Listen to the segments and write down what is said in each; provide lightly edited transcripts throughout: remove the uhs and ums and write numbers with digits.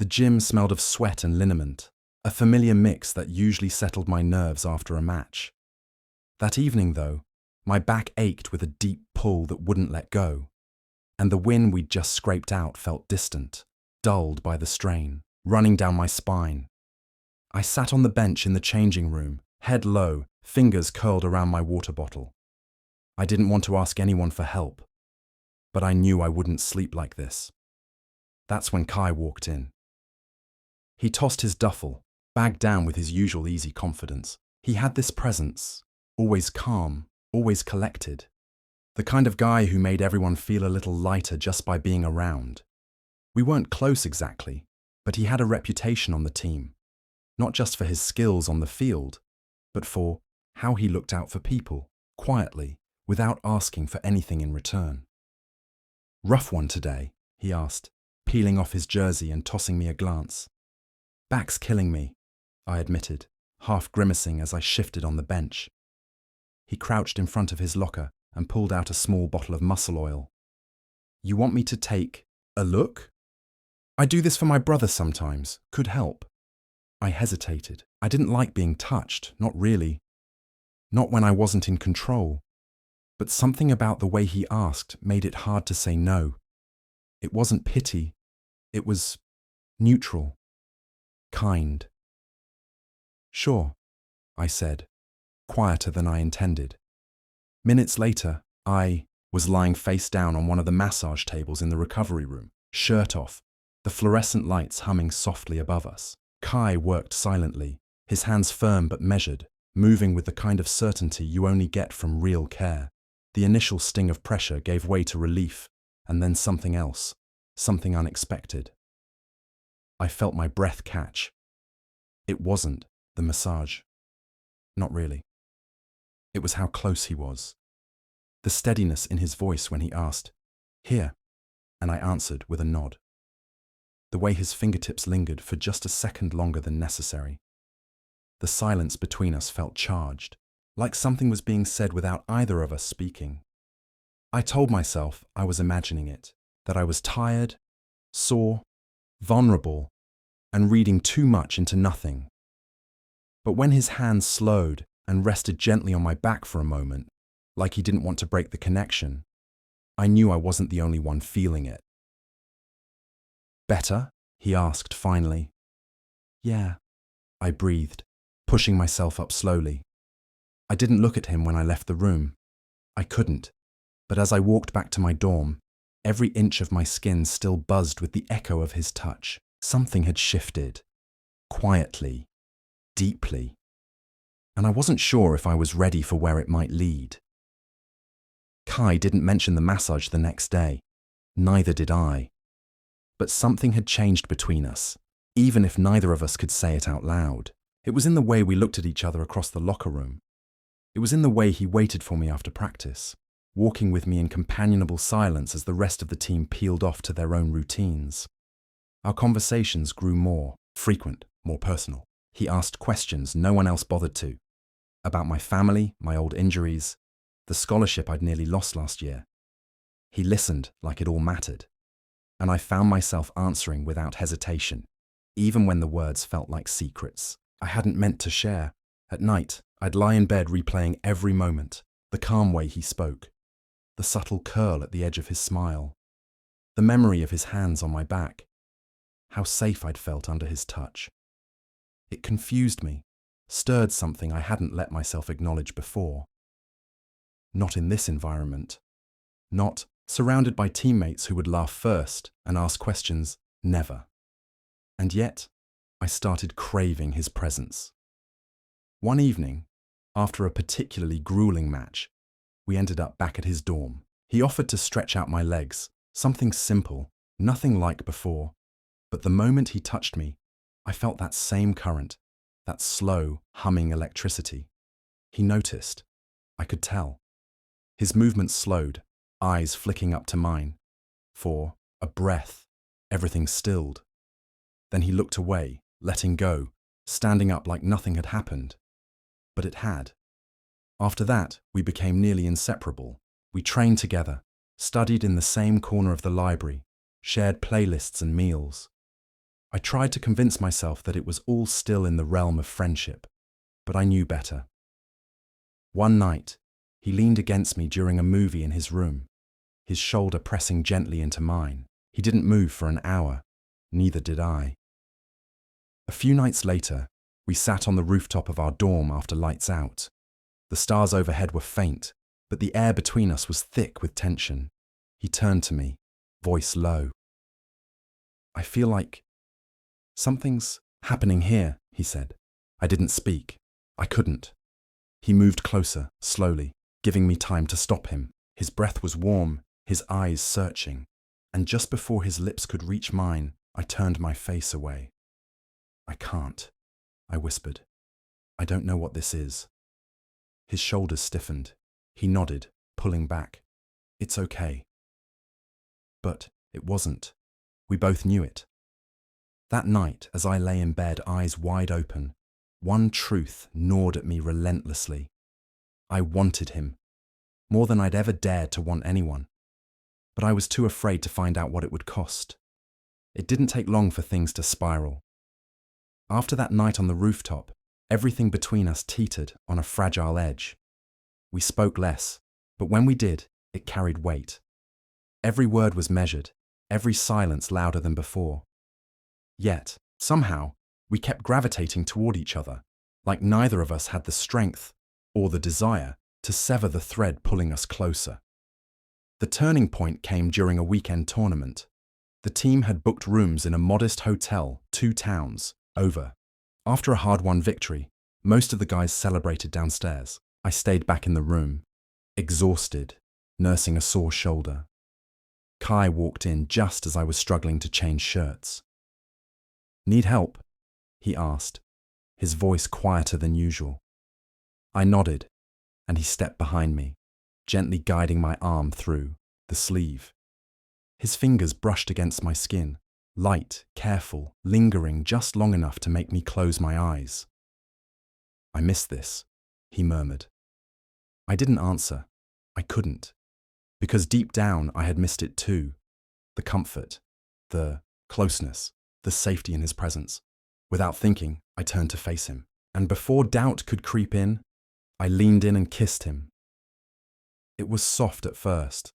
The gym smelled of sweat and liniment, a familiar mix that usually settled my nerves after a match. That evening, though, my back ached with a deep pull that wouldn't let go, and the win we'd just scraped out felt distant, dulled by the strain, running down my spine. I sat on the bench in the changing room, head low, fingers curled around my water bottle. I didn't want to ask anyone for help, but I knew I wouldn't sleep like this. That's when Kai walked in. He tossed his duffel, bagged down with his usual easy confidence. He had this presence, always calm, always collected. The kind of guy who made everyone feel a little lighter just by being around. We weren't close exactly, but he had a reputation on the team, not just for his skills on the field, but for how he looked out for people, quietly, without asking for anything in return. "Rough one today?" he asked, peeling off his jersey and tossing me a glance. "Back's killing me," I admitted, half grimacing as I shifted on the bench. He crouched in front of his locker and pulled out a small bottle of muscle oil. "You want me to take a look?" "I do this for my brother sometimes. Could help." I hesitated. I didn't like being touched, not really. Not when I wasn't in control. But something about the way he asked made it hard to say no. It wasn't pity. It was neutral. Kind. "Sure," I said, quieter than I intended. Minutes later, I was lying face down on one of the massage tables in the recovery room, shirt off, the fluorescent lights humming softly above us. Kai worked silently, his hands firm but measured, moving with the kind of certainty you only get from real care. The initial sting of pressure gave way to relief, and then something else, something unexpected. I felt my breath catch. It wasn't the massage. Not really. It was how close he was. The steadiness in his voice when he asked, "Here," and I answered with a nod. The way his fingertips lingered for just a second longer than necessary. The silence between us felt charged, like something was being said without either of us speaking. I told myself I was imagining it, that I was tired, sore, vulnerable, and reading too much into nothing. But when his hands slowed and rested gently on my back for a moment, like he didn't want to break the connection, I knew I wasn't the only one feeling it. "Better?" he asked finally. "Yeah," I breathed, pushing myself up slowly. I didn't look at him when I left the room. I couldn't, but as I walked back to my dorm, every inch of my skin still buzzed with the echo of his touch. Something had shifted, quietly, deeply, and I wasn't sure if I was ready for where it might lead. Kai didn't mention the massage the next day. Neither did I. But something had changed between us, even if neither of us could say it out loud. It was in the way we looked at each other across the locker room. It was in the way he waited for me after practice, walking with me in companionable silence as the rest of the team peeled off to their own routines. Our conversations grew more frequent, more personal. He asked questions no one else bothered to. About my family, my old injuries, the scholarship I'd nearly lost last year. He listened like it all mattered. And I found myself answering without hesitation, even when the words felt like secrets I hadn't meant to share. At night, I'd lie in bed replaying every moment, the calm way he spoke, the subtle curl at the edge of his smile, the memory of his hands on my back, how safe I'd felt under his touch. It confused me, stirred something I hadn't let myself acknowledge before. Not in this environment. Not surrounded by teammates who would laugh first and ask questions, never. And yet, I started craving his presence. One evening, after a particularly grueling match, we ended up back at his dorm. He offered to stretch out my legs, something simple, nothing like before. But the moment he touched me, I felt that same current, that slow, humming electricity. He noticed. I could tell. His movements slowed, eyes flicking up to mine. For a breath, everything stilled. Then he looked away, letting go, standing up like nothing had happened. But it had. After that, we became nearly inseparable. We trained together, studied in the same corner of the library, shared playlists and meals. I tried to convince myself that it was all still in the realm of friendship, but I knew better. One night, he leaned against me during a movie in his room, his shoulder pressing gently into mine. He didn't move for an hour, neither did I. A few nights later, we sat on the rooftop of our dorm after lights out. The stars overhead were faint, but the air between us was thick with tension. He turned to me, voice low. "I feel like something's happening here," he said. I didn't speak. I couldn't. He moved closer, slowly, giving me time to stop him. His breath was warm, his eyes searching, and just before his lips could reach mine, I turned my face away. "I can't," I whispered. "I don't know what this is." His shoulders stiffened. He nodded, pulling back. "It's okay." But it wasn't. We both knew it. That night, as I lay in bed, eyes wide open, one truth gnawed at me relentlessly. I wanted him, more than I'd ever dared to want anyone. But I was too afraid to find out what it would cost. It didn't take long for things to spiral. After that night on the rooftop, everything between us teetered on a fragile edge. We spoke less, but when we did, it carried weight. Every word was measured, every silence louder than before. Yet, somehow, we kept gravitating toward each other, like neither of us had the strength or the desire to sever the thread pulling us closer. The turning point came during a weekend tournament. The team had booked rooms in a modest hotel 2 towns over. After a hard-won victory, most of the guys celebrated downstairs. I stayed back in the room, exhausted, nursing a sore shoulder. Kai walked in just as I was struggling to change shirts. "Need help?" he asked, his voice quieter than usual. I nodded, and he stepped behind me, gently guiding my arm through the sleeve. His fingers brushed against my skin, light, careful, lingering just long enough to make me close my eyes. "I miss this," he murmured. I didn't answer. I couldn't. Because deep down I had missed it too. The comfort, the closeness, the safety in his presence. Without thinking, I turned to face him. And before doubt could creep in, I leaned in and kissed him. It was soft at first,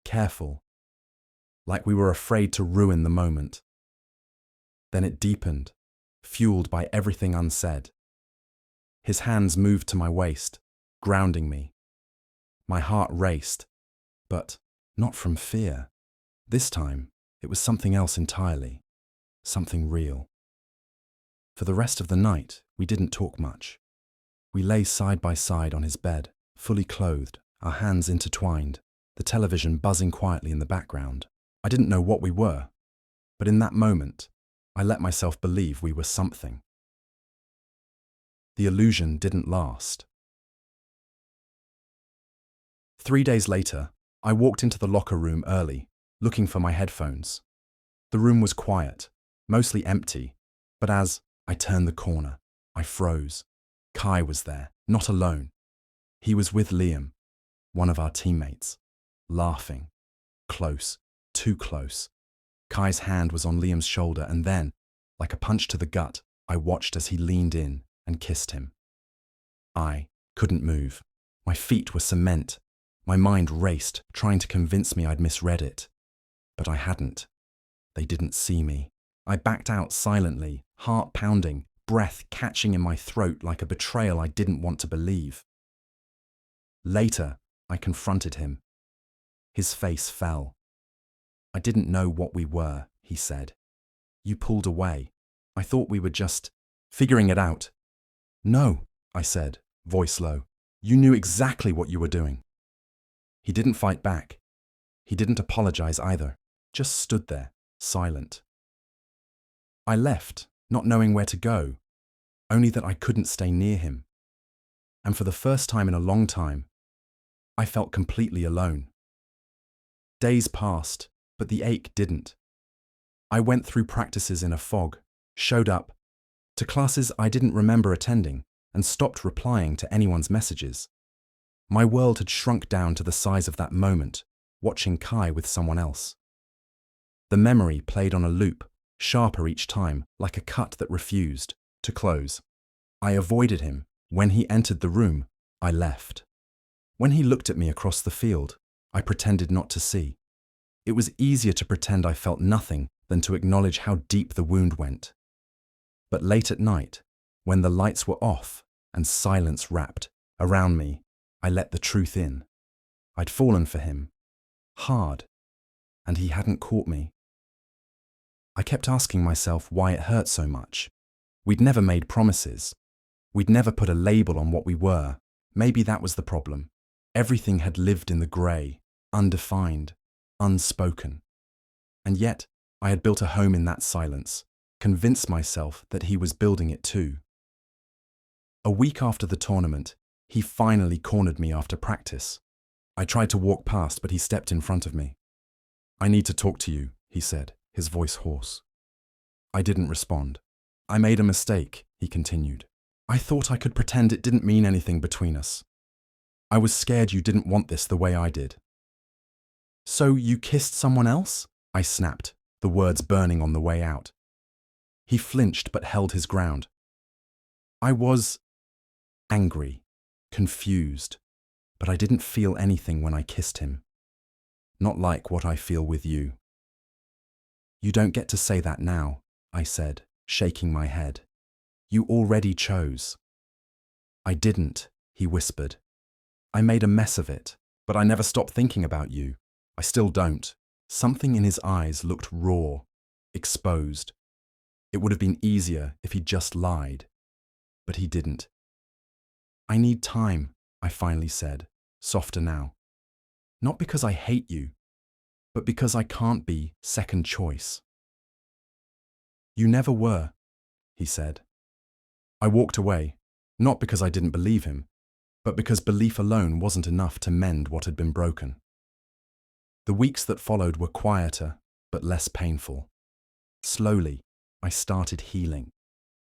careful, like we were afraid to ruin the moment. Then it deepened, fueled by everything unsaid. His hands moved to my waist, grounding me. My heart raced, but not from fear. This time, it was something else entirely, something real. For the rest of the night, we didn't talk much. We lay side by side on his bed, fully clothed, our hands intertwined, the television buzzing quietly in the background. I didn't know what we were, but in that moment, I let myself believe we were something. The illusion didn't last. 3 days later, I walked into the locker room early, looking for my headphones. The room was quiet, mostly empty, but as I turned the corner, I froze. Kai was there, not alone. He was with Liam, one of our teammates, laughing. Close, too close. Kai's hand was on Liam's shoulder, and then, like a punch to the gut, I watched as he leaned in and kissed him. I couldn't move. My feet were cement. My mind raced, trying to convince me I'd misread it. But I hadn't. They didn't see me. I backed out silently, heart pounding, breath catching in my throat like a betrayal I didn't want to believe. Later, I confronted him. His face fell. "I didn't know what we were," he said. "You pulled away. I thought we were just figuring it out." "No," I said, voice low. "You knew exactly what you were doing." He didn't fight back. He didn't apologize either, just stood there, silent. I left, not knowing where to go, only that I couldn't stay near him. And for the first time in a long time, I felt completely alone. Days passed, but the ache didn't. I went through practices in a fog, showed up to classes I didn't remember attending, and stopped replying to anyone's messages. My world had shrunk down to the size of that moment, watching Kai with someone else. The memory played on a loop, sharper each time, like a cut that refused to close. I avoided him. When he entered the room, I left. When he looked at me across the field, I pretended not to see. It was easier to pretend I felt nothing than to acknowledge how deep the wound went. But late at night, when the lights were off and silence wrapped around me, I let the truth in. I'd fallen for him, hard, and he hadn't caught me. I kept asking myself why it hurt so much. We'd never made promises. We'd never put a label on what we were. Maybe that was the problem. Everything had lived in the grey, undefined, unspoken. And yet, I had built a home in that silence, convinced myself that he was building it too. A week after the tournament, he finally cornered me after practice. I tried to walk past, but he stepped in front of me. "I need to talk to you," he said, his voice hoarse. I didn't respond. "I made a mistake," he continued. "I thought I could pretend it didn't mean anything between us. I was scared you didn't want this the way I did." "So you kissed someone else?" I snapped, the words burning on the way out. He flinched but held his ground. I was angry, confused, but I didn't feel anything when I kissed him. Not like what I feel with you. "You don't get to say that now," I said, shaking my head. "You already chose." "I didn't," he whispered. "I made a mess of it, but I never stopped thinking about you. I still don't." Something in his eyes looked raw, exposed. It would have been easier if he'd just lied, but he didn't. "I need time," I finally said, softer now. "Not because I hate you, but because I can't be second choice." "You never were," he said. I walked away, not because I didn't believe him, but because belief alone wasn't enough to mend what had been broken. The weeks that followed were quieter, but less painful. Slowly, I started healing.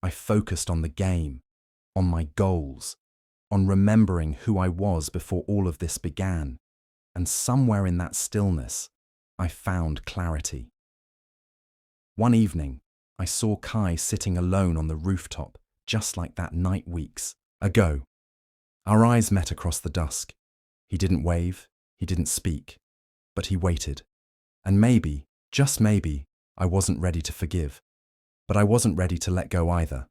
I focused on the game, on my goals, on remembering who I was before all of this began. And somewhere in that stillness, I found clarity. One evening, I saw Kai sitting alone on the rooftop, just like that night weeks ago. Our eyes met across the dusk. He didn't wave, he didn't speak, but he waited. And maybe, just maybe, I wasn't ready to forgive. But I wasn't ready to let go either.